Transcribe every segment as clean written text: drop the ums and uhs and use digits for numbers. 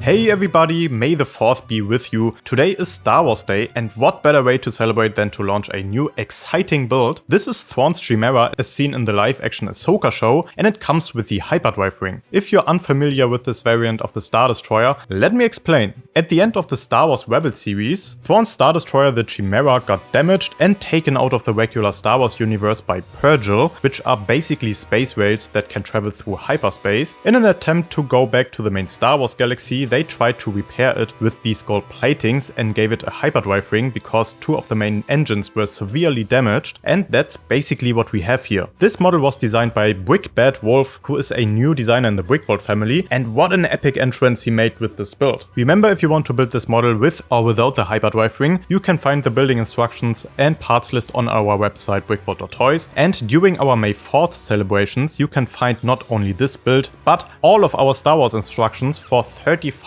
Hey everybody, may the 4th be with you. Today is Star Wars Day, and what better way to celebrate than to launch a new exciting build. This is Thrawn's Chimaera as seen in the live-action Ahsoka show, and it comes with the Hyperdrive ring. If you're unfamiliar with this variant of the Star Destroyer, let me explain. At the end of the Star Wars Rebels series, Thrawn's Star Destroyer the Chimaera got damaged and taken out of the regular Star Wars universe by Purgil, which are basically space rails that can travel through hyperspace. In an attempt to go back to the main Star Wars galaxy, they tried to repair it with these gold platings and gave it a hyperdrive ring because 2 of the main engines were severely damaged, and that's basically what we have here. This model was designed by BrickVault, who is a new designer in the BrickVault family, and what an epic entrance he made with this build. Remember, if you want to build this model with or without the hyperdrive ring, you can find the building instructions and parts list on our website brickvault.toys, and during our May 4th celebrations you can find not only this build, but all of our Star Wars instructions for 35%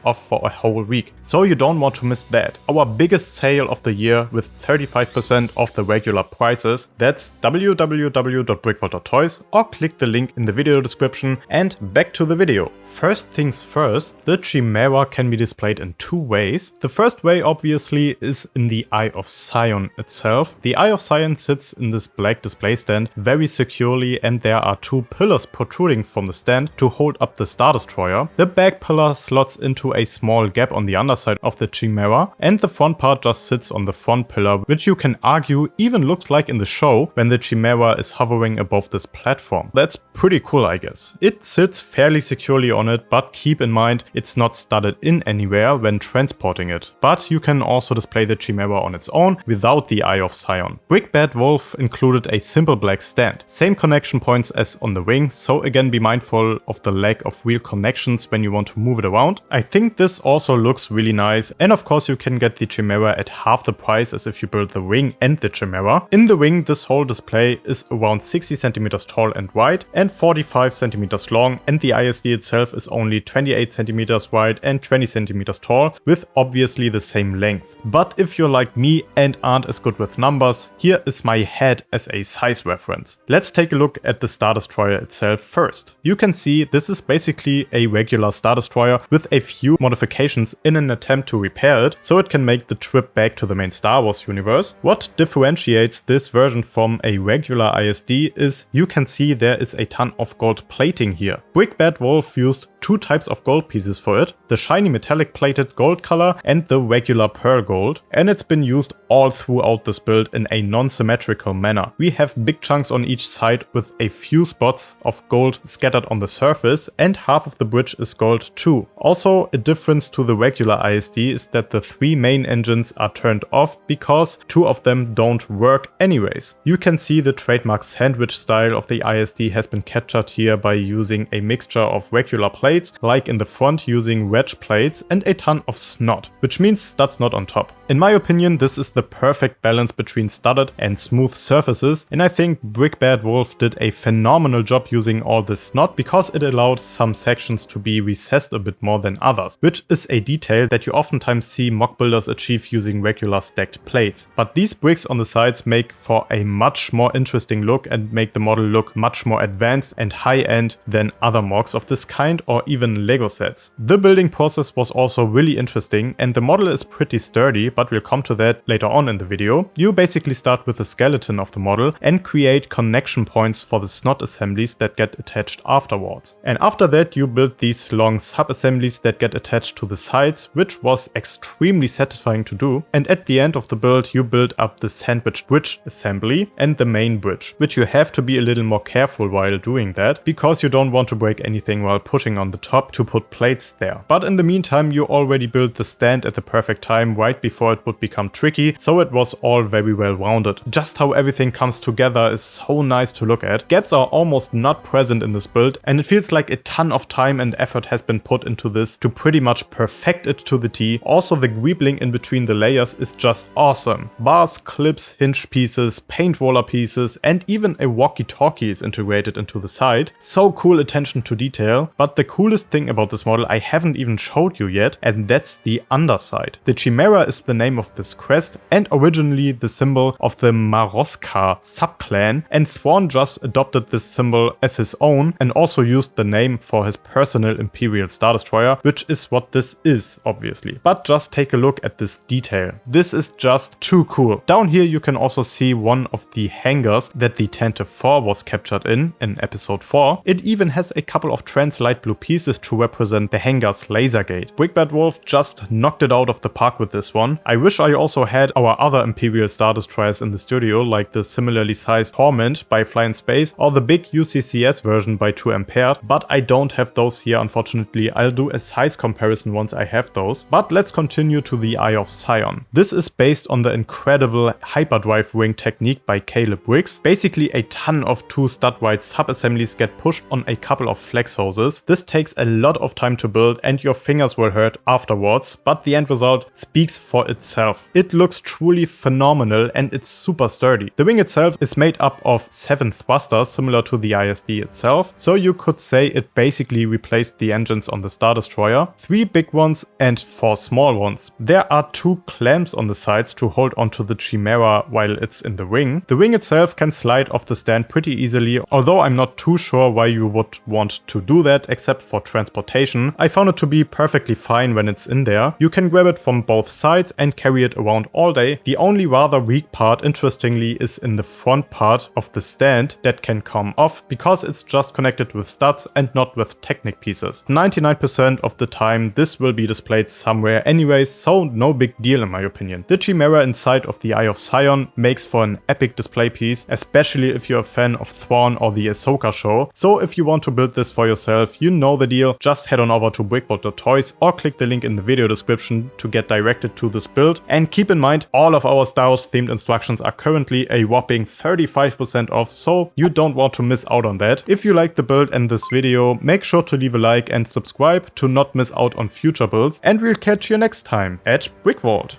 off for a whole week, so you don't want to miss that. Our biggest sale of the year with 35% off the regular prices. That's www.brickvault.toys, or click the link in the video description. And back to the video. First things first, the Chimaera can be displayed in 2 ways. The first way obviously is in the Eye of Sion itself. The Eye of Sion sits in this black display stand very securely, and there are 2 pillars protruding from the stand to hold up the Star Destroyer. The back pillar slots into a small gap on the underside of the Chimaera, and the front part just sits on the front pillar, which you can argue even looks like in the show when the Chimaera is hovering above this platform. That's pretty cool, I guess. It sits fairly securely on it, but keep in mind it's not studded in anywhere when transporting it. But you can also display the Chimaera on its own without the Eye of Sion. BrickVault included a simple black stand, same connection points as on the wing, so again be mindful of the lack of real connections when you want to move it around. I think this also looks really nice, and of course you can get the Chimaera at half the price as if you build the wing and the Chimaera. In the wing, this whole display is around 60 cm tall and wide and 45 cm long, and the ISD itself is only 28 cm wide and 20 cm tall, with obviously the same length. But if you're like me and aren't as good with numbers, here is my head as a size reference. Let's take a look at the Star Destroyer itself first. You can see this is basically a regular Star Destroyer with a few modifications in an attempt to repair it so it can make the trip back to the main Star Wars universe. What differentiates this version from a regular ISD is you can see there is a ton of gold plating here. BrickVault used 2 types of gold pieces for it, the shiny metallic plated gold color and the regular pearl gold, and it's been used all throughout this build in a non-symmetrical manner. We have big chunks on each side with a few spots of gold scattered on the surface, and half of the bridge is gold too. Also, a difference to the regular ISD is that the 3 main engines are turned off because 2 of them don't work anyways. You can see the trademark sandwich style of the ISD has been captured here by using a mixture of regular plates, like in the front using wedge plates, and a ton of snot, which means studs not on top. In my opinion, this is the perfect balance between studded and smooth surfaces, and I think BrickVault did a phenomenal job using all this snot because it allowed some sections to be recessed a bit more than others, which is a detail that you oftentimes see mock builders achieve using regular stacked plates. But these bricks on the sides make for a much more interesting look and make the model look much more advanced and high-end than other MOCs of this kind or even Lego sets. The building process was also really interesting, and the model is pretty sturdy, but we'll come to that later on in the video. You basically start with the skeleton of the model and create connection points for the snot assemblies that get attached afterwards. And after that you build these long sub-assemblies that get attached to the sides, which was extremely satisfying to do. And at the end of the build you build up the sandwich bridge assembly and the main bridge, which you have to be a little more careful while doing that, because you don't want to break anything while pushing on on the top to put plates there. But in the meantime, you already built the stand at the perfect time right before it would become tricky, so it was all very well rounded. Just how everything comes together is so nice to look at. Gaps are almost not present in this build, and it feels like a ton of time and effort has been put into this to pretty much perfect it to the T. Also, the greebling in between the layers is just awesome. Bars, clips, hinge pieces, paint roller pieces, and even a walkie-talkie is integrated into the side. So cool attention to detail. But the coolest thing about this model I haven't even showed you yet, and that's the underside. The Chimaera is the name of this crest and originally the symbol of the Maroska subclan, and Thrawn just adopted this symbol as his own and also used the name for his personal Imperial Star Destroyer, which is what this is, obviously. But just take a look at this detail. This is just too cool. Down here you can also see one of the hangars that the Tantive 4 was captured in episode 4. It even has a couple of trans light blue pieces to represent the hangar's laser gate. BrickVault just knocked it out of the park with this one. I wish I also had our other Imperial Star Destroyers in the studio, like the similarly sized Torment by Fly in Space or the big UCCS version by 2 Ampere, but I don't have those here unfortunately. I'll do a size comparison once I have those. But let's continue to the Eye of Sion. This is based on the incredible Hyperdrive wing technique by Caleb Briggs. Basically a ton of 2 stud-wide sub-assemblies get pushed on a couple of flex hoses. This takes a lot of time to build and your fingers will hurt afterwards, but the end result speaks for itself. It looks truly phenomenal and it's super sturdy. The wing itself is made up of 7 thrusters similar to the ISD itself, so you could say it basically replaced the engines on the Star Destroyer. 3 big ones and 4 small ones. There are 2 clamps on the sides to hold onto the Chimaera while it's in the wing. The wing itself can slide off the stand pretty easily, although I'm not too sure why you would want to do that except for transportation. I found it to be perfectly fine when it's in there. You can grab it from both sides and carry it around all day. The only rather weak part, interestingly, is in the front part of the stand that can come off because it's just connected with studs and not with Technic pieces. 99% of the time this will be displayed somewhere anyways, so no big deal in my opinion. The Chimaera inside of the Eye of Sion makes for an epic display piece, especially if you're a fan of Thrawn or the Ahsoka show. So if you want to build this for yourself, you know the deal. Just head on over to BrickVault.toys or click the link in the video description to get directed to this build. And keep in mind, all of our Star Wars themed instructions are currently a whopping 35% off, so you don't want to miss out on that. If you liked the build and this video, make sure to leave a like and subscribe to not miss out on future builds, and we'll catch you next time at BrickVault.